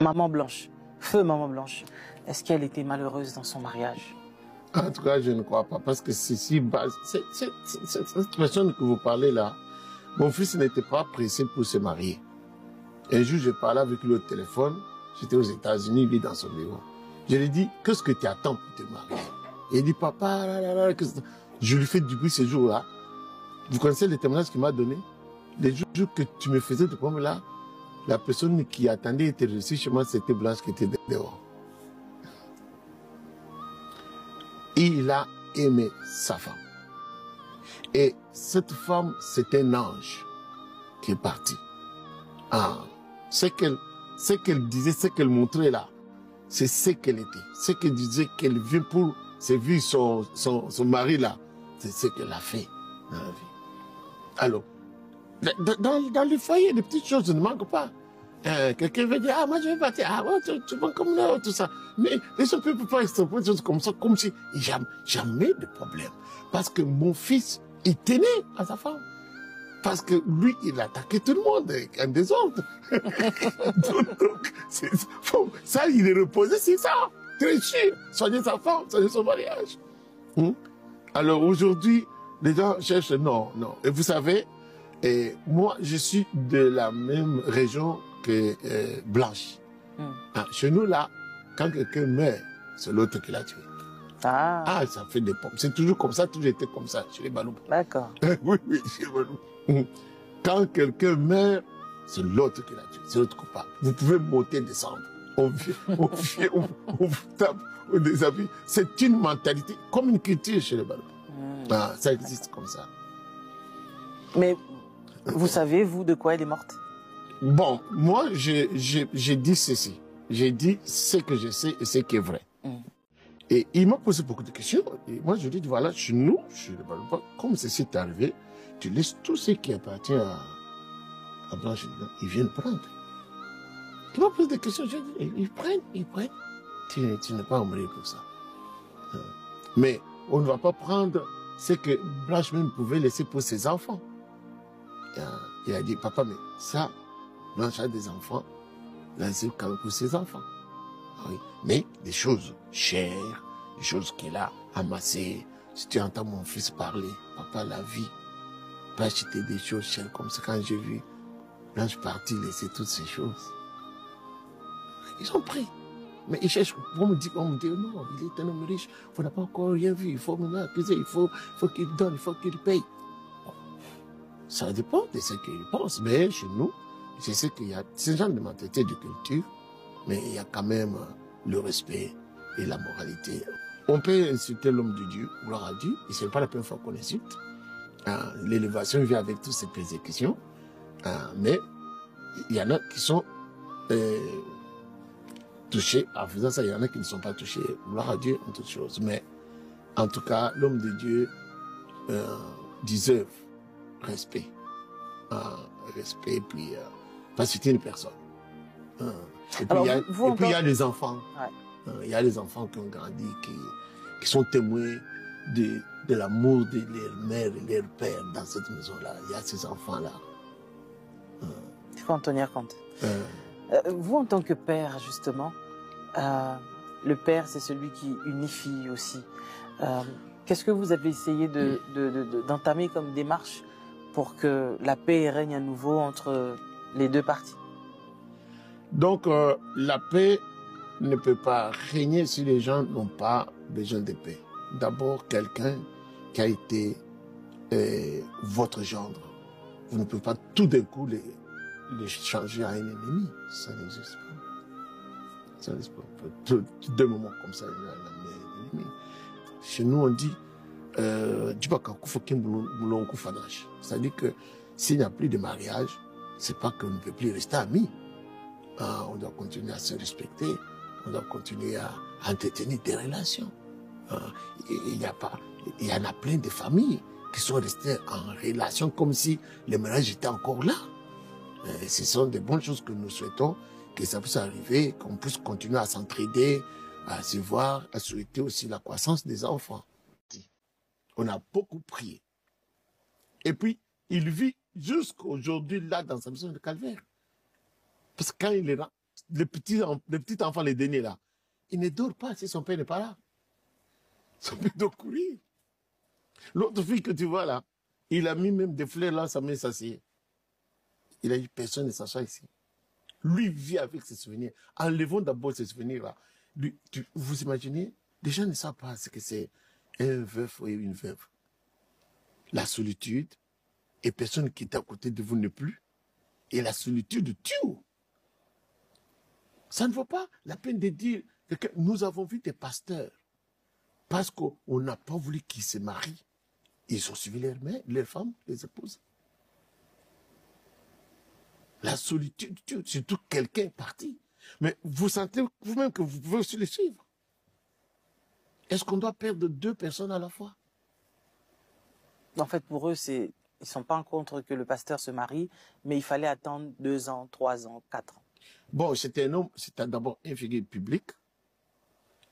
Maman Blanche, feu Maman Blanche, est-ce qu'elle était malheureuse dans son mariage? En tout cas, je ne crois pas, parce que cette personne que vous parlez là, mon fils n'était pas pressé pour se marier. Un jour, je parlais avec lui au téléphone, j'étais aux États-Unis, lui dans son bureau. Je lui ai dit, qu'est-ce que tu attends pour te marier? Et il dit, papa, je lui fais du bruit ce jour-là. Vous connaissez les témoignages qu'il m'a donné? Les jours que tu me faisais de problème là, la personne qui attendait était reçue chez moi, c'était Blanche qui était dehors. Et il a aimé sa femme. Et cette femme, c'est un ange qui est parti. Ah, ce qu'elle disait, ce qu'elle montrait là, c'est ce qu'elle était. Ce qu'elle disait qu'elle vient pour servir son mari là, c'est ce qu'elle a fait dans la vie. Alors, dans le foyer, les petites choses ne manquent pas. Quelqu'un veut dire, ah, moi je vais partir, ah, ouais, tu vas comme là, tout ça. Mais les gens ne peuvent pas extrapoler des choses comme ça, comme si jamais de problème. Parce que mon fils, il tenait à sa femme. Parce que lui, il attaquait tout le monde, en désordre. Donc, ça, il est reposé sur ça. Très sûr. Soigner sa femme, soigner son mariage. Alors aujourd'hui, les gens cherchent, non. Et vous savez, moi, je suis de la même région que Blanche. Chez nous, là, quand quelqu'un meurt, c'est l'autre qui l'a tué. Ah, ça fait des pommes. C'est toujours comme ça, toujours été comme ça, chez les Baloum. D'accord. Oui, chez les Baloum. Quand quelqu'un meurt, c'est l'autre qui l'a tué, c'est l'autre coupable. Vous pouvez monter, descendre. On vous tape, on déshabille. C'est une mentalité, comme une culture chez les Baloum. Ça existe comme ça. Mais vous savez, vous, de quoi elle est morte? Bon, moi, j'ai dit ceci. J'ai dit ce que je sais et ce qui est vrai. Et il m'a posé beaucoup de questions. Et moi, je lui ai dit, voilà, chez nous, chez les Baloum, comme ceci est arrivé, tu laisses tout ce qui appartient à Blanche, ils viennent prendre. Il m'a posé des questions, j'ai dit, ils prennent. Tu n'es pas embrouillé pour ça. Mais on ne va pas prendre ce que Blanche même pouvait laisser pour ses enfants. Il a dit, papa, mais ça, Blanche a des enfants, laissez quand même pour ses enfants. Oui. Mais des choses chères, des choses qu'elle a amassées. Si tu entends mon fils parler, papa, la vie, pas acheter des choses chères comme ça. Quand j'ai vu Blanche partir, laisser toutes ces choses, ils ont pris. Mais ils cherchent, on me dit, non, il est un homme riche, on n'a pas encore rien vu, il faut maintenant accuser, il faut qu'il donne, il faut qu'il paye. Bon. Ça dépend de ce qu'ils pensent, mais chez nous, je sais qu'il y a ce genre de mentalité de culture, mais il y a quand même le respect et la moralité. On peut insulter l'homme de Dieu, gloire à Dieu, et ce n'est pas la première fois qu'on insulte. L'élévation vient avec toutes ces persécutions, mais il y en a qui sont touchés en faisant ça, il y en a qui ne sont pas touchés, gloire à Dieu en toutes choses. Mais en tout cas, l'homme de Dieu deserve respect. Respect, puis pas citer une personne. Et puis il y a les enfants. Il y a les enfants qui ont grandi, qui sont témoins de l'amour de leur mère et leur père dans cette maison-là. Il y a ces enfants-là. Il faut en tenir compte. Vous, en tant que père, justement, le père, c'est celui qui unifie aussi. Qu'est-ce que vous avez essayé d'entamer comme démarche pour que la paix règne à nouveau entre les deux parties? Donc, la paix ne peut pas régner si les gens n'ont pas besoin de paix. D'abord, quelqu'un qui a été votre gendre. Vous ne pouvez pas tout d'un coup les changer à un ennemi. Ça n'existe pas. Ça n'existe pas. Deux moments comme ça, un ennemi. Chez nous, on dit c'est-à-dire que s'il n'y a plus de mariage, c'est pas qu'on ne peut plus rester amis. On doit continuer à se respecter, on doit continuer à entretenir des relations. Il y en a plein de familles qui sont restées en relation comme si le mariage était encore là. Ce sont des bonnes choses que nous souhaitons, que ça puisse arriver, qu'on puisse continuer à s'entraider, à se voir, à souhaiter aussi la croissance des enfants. On a beaucoup prié. Et puis, il vit jusqu'à aujourd'hui là dans sa maison de calvaire. Parce que quand il est là, les petits enfants, les derniers là, ils ne dorment pas si son père n'est pas là. Son père doit courir. L'autre fille que tu vois là, il a mis même des fleurs là, sa main s'assied. Il a dit, personne ne s'assoit ici. Lui vit avec ses souvenirs. Enlevons d'abord ses souvenirs là. Lui, vous imaginez, les gens ne savent pas ce que c'est un veuf ou une veuve. La solitude, et personne qui est à côté de vous ne plus. Et la solitude tue. Ça ne vaut pas la peine de dire que nous avons vu des pasteurs. Parce qu'on n'a pas voulu qu'ils se marient. Ils ont suivi leurs femmes, les épouses. La solitude tue, surtout quelqu'un est parti. Mais vous sentez vous-même que vous pouvez aussi les suivre. Est-ce qu'on doit perdre 2 personnes à la fois? En fait, pour eux, ils ne sont pas en contre que le pasteur se marie, mais il fallait attendre 2 ans, 3 ans, 4 ans. Bon, c'était un homme, c'était d'abord un figure public.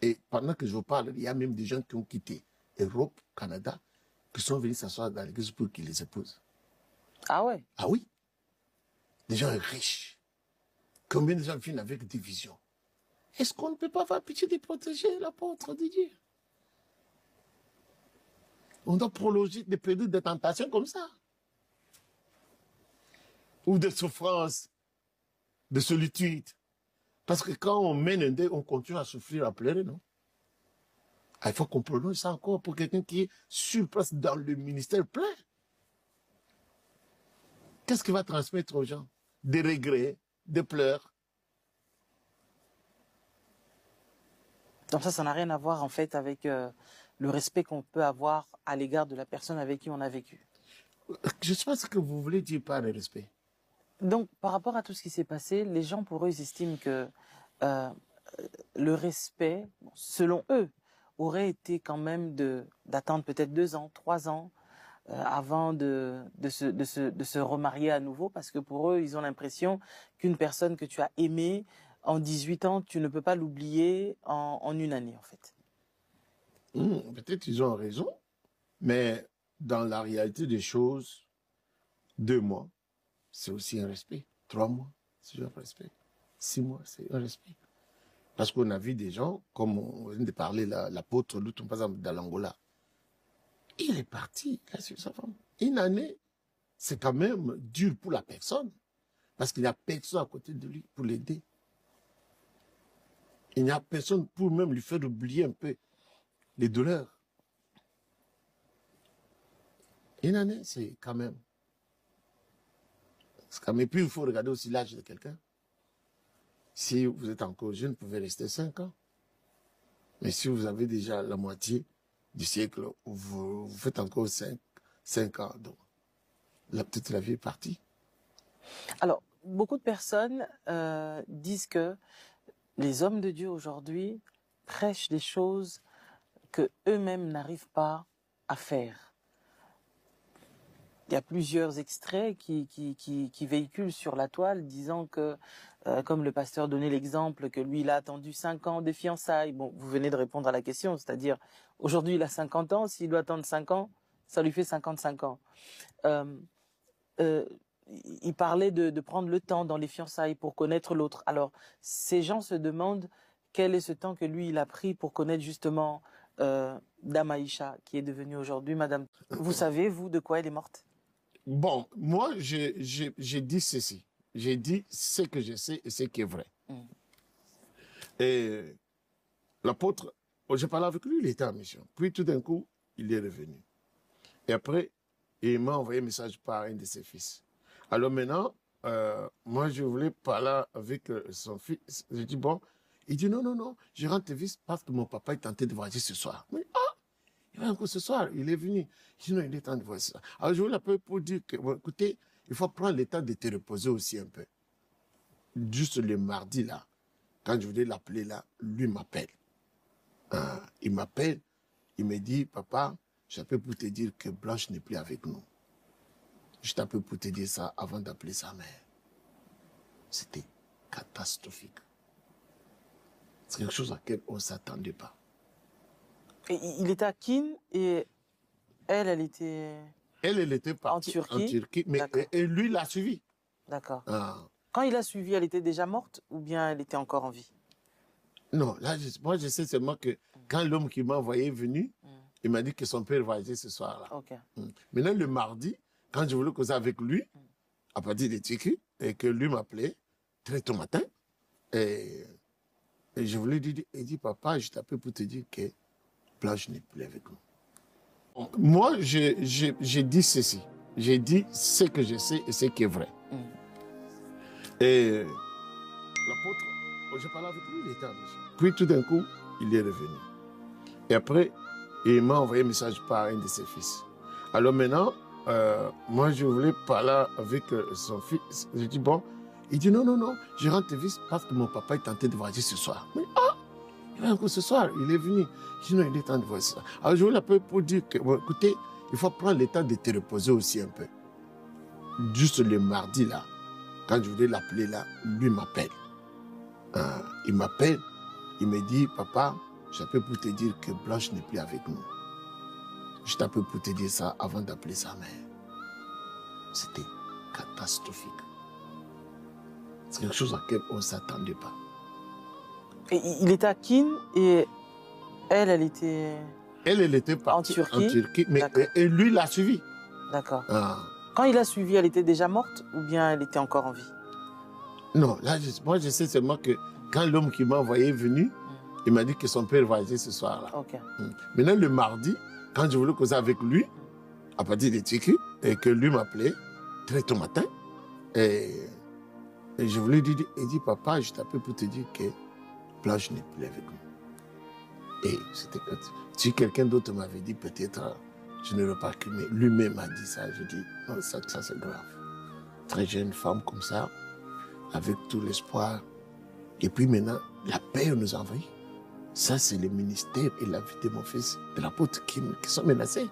Et pendant que je vous parle, il y a même des gens qui ont quitté Europe, Canada, qui sont venus s'asseoir dans l'église pour qu'ils les épousent. Ah ouais? Ah oui. Des gens riches. Combien de gens viennent avec des visions? Est-ce qu'on ne peut pas avoir pitié de protéger l'apôtre de Dieu? On doit prolonger des périodes de tentation comme ça. Ou de souffrance, de solitude. Parce que quand on mène un deuil, on continue à souffrir, à pleurer, non? Ah, il faut qu'on prolonge ça encore pour quelqu'un qui est sur place dans le ministère plein. Qu'est-ce qu'il va transmettre aux gens? Des regrets, des pleurs. Donc ça n'a rien à voir en fait avec le respect qu'on peut avoir à l'égard de la personne avec qui on a vécu. Je ne sais pas ce que vous voulez dire par le respect. Donc par rapport à tout ce qui s'est passé, les gens pour eux ils estiment que le respect, selon eux, aurait été quand même d'attendre peut-être 2 ans, 3 ans avant de se remarier à nouveau, parce que pour eux, ils ont l'impression qu'une personne que tu as aimée en 18 ans, tu ne peux pas l'oublier en 1 année, en fait. Peut-être ils ont raison, mais dans la réalité des choses, 2 mois, c'est aussi un respect. 3 mois, c'est un respect. 6 mois, c'est un respect. Parce qu'on a vu des gens, comme on vient de parler, l'apôtre Luton, par exemple, dans l'Angola. Il est parti, là, sur sa femme. 1 année, c'est quand même dur pour la personne. Parce qu'il n'y a personne à côté de lui pour l'aider. Il n'y a personne pour même lui faire oublier un peu les douleurs. 1 année, c'est quand même. Et puis, il faut regarder aussi l'âge de quelqu'un. Si vous êtes encore jeune, vous pouvez rester 5 ans. Mais si vous avez déjà la moitié du siècle, vous faites encore 5 ans. Donc, peut-être la vie est partie. Alors, beaucoup de personnes disent que les hommes de Dieu aujourd'hui prêchent des choses que eux-mêmes n'arrivent pas à faire. Il y a plusieurs extraits qui véhiculent sur la toile disant que, comme le pasteur donnait l'exemple, que lui, il a attendu 5 ans de fiançailles. Bon, vous venez de répondre à la question, c'est-à-dire, aujourd'hui, il a 50 ans, s'il doit attendre 5 ans, ça lui fait 55 ans. Il parlait de prendre le temps dans les fiançailles pour connaître l'autre. Alors, ces gens se demandent quel est ce temps que lui, il a pris pour connaître justement Dame Aïcha, qui est devenue aujourd'hui Madame. Vous savez, vous, de quoi elle est morte? Bon, moi, j'ai dit ceci. J'ai dit ce que je sais et ce qui est vrai. Et l'apôtre, j'ai parlé avec lui, il était en mission. Puis tout d'un coup, il est revenu. Et après, il m'a envoyé un message par un de ses fils. Alors maintenant, moi, je voulais parler avec son fils. J'ai dit, bon, il dit, non, non, non, je rentre tes fils parce que mon papa est tenté de voyager ce soir. Mais, il va encore ce soir, il est venu. Sinon, il est temps de voir ça. Alors, je voulais l'appeler pour dire que, bon, écoutez, il faut prendre le temps de te reposer aussi un peu. Juste le mardi, là, quand je voulais l'appeler, là, lui m'appelle. Il m'appelle, il me dit, papa, je t'appelle pour te dire que Blanche n'est plus avec nous. Je t'appelle pour te dire ça avant d'appeler sa mère. C'était catastrophique. C'est quelque chose à laquelle on ne s'attendait pas. Et il était à Kin et elle était... Elle était partie en Turquie mais et lui l'a suivi. D'accord. Quand il a suivi, elle était déjà morte ou bien elle était encore en vie? Non, là, moi, je sais seulement que quand l'homme qui m'a envoyé est venu, il m'a dit que son père va agir ce soir-là. Okay. Maintenant, le mardi, quand je voulais causer avec lui, à partir des TQ, et que lui m'appelait très tôt matin, et je voulais lui dire, il dit, papa, je t'appelle pour te dire que Blanche n'est plus avec nous. Moi, j'ai dit ceci. J'ai dit ce que je sais et ce qui est vrai. Et l'apôtre, j'ai parlé avec lui, il était en mission. Puis tout d'un coup, il est revenu. Et après, il m'a envoyé un message par un de ses fils. Alors maintenant, moi, je voulais parler avec son fils. J'ai dit, bon, il dit, non, non, non, je rentre vite parce que mon papa est tenté de voyager ce soir. Mais il va encore ce soir, il est venu. Je dis, non, il est temps de voyager ce soir. Alors je voulais l'appeler pour dire que, bon, écoutez, il faut prendre le temps de te reposer aussi un peu. Juste le mardi, là, quand je voulais l'appeler, là, lui m'appelle. Il m'appelle, il me dit, papa, j'appelle pour te dire que Blanche n'est plus avec nous. Je t'appelle pour te dire ça avant d'appeler sa mère. C'était catastrophique. C'est quelque chose à laquelle on ne s'attendait pas. Et il était à Kin et elle était... Elle était partie en Turquie, mais et lui l'a suivi. D'accord. Quand il a suivi, elle était déjà morte ou bien elle était encore en vie? Non, là, moi je sais seulement que quand l'homme qui m'a envoyé est venu, il m'a dit que son père va agir ce soir-là. Okay. Maintenant, le mardi, quand je voulais causer avec lui, à partir des TQ, et que lui m'appelait très tôt matin, et je voulais lui dire, il dit, papa, je t'appelle pour te dire que Blanche n'est plus avec nous. Et c'était si quelqu'un d'autre m'avait dit, peut-être, je ne l'aurais pas cru, mais lui-même m'a dit ça. Je dis, non, ça c'est grave. Très jeune femme comme ça, avec tout l'espoir. Et puis maintenant, la peur nous envahit. Ça, c'est le ministère et la vie de mon fils, de l'apôtre qui sont menacés.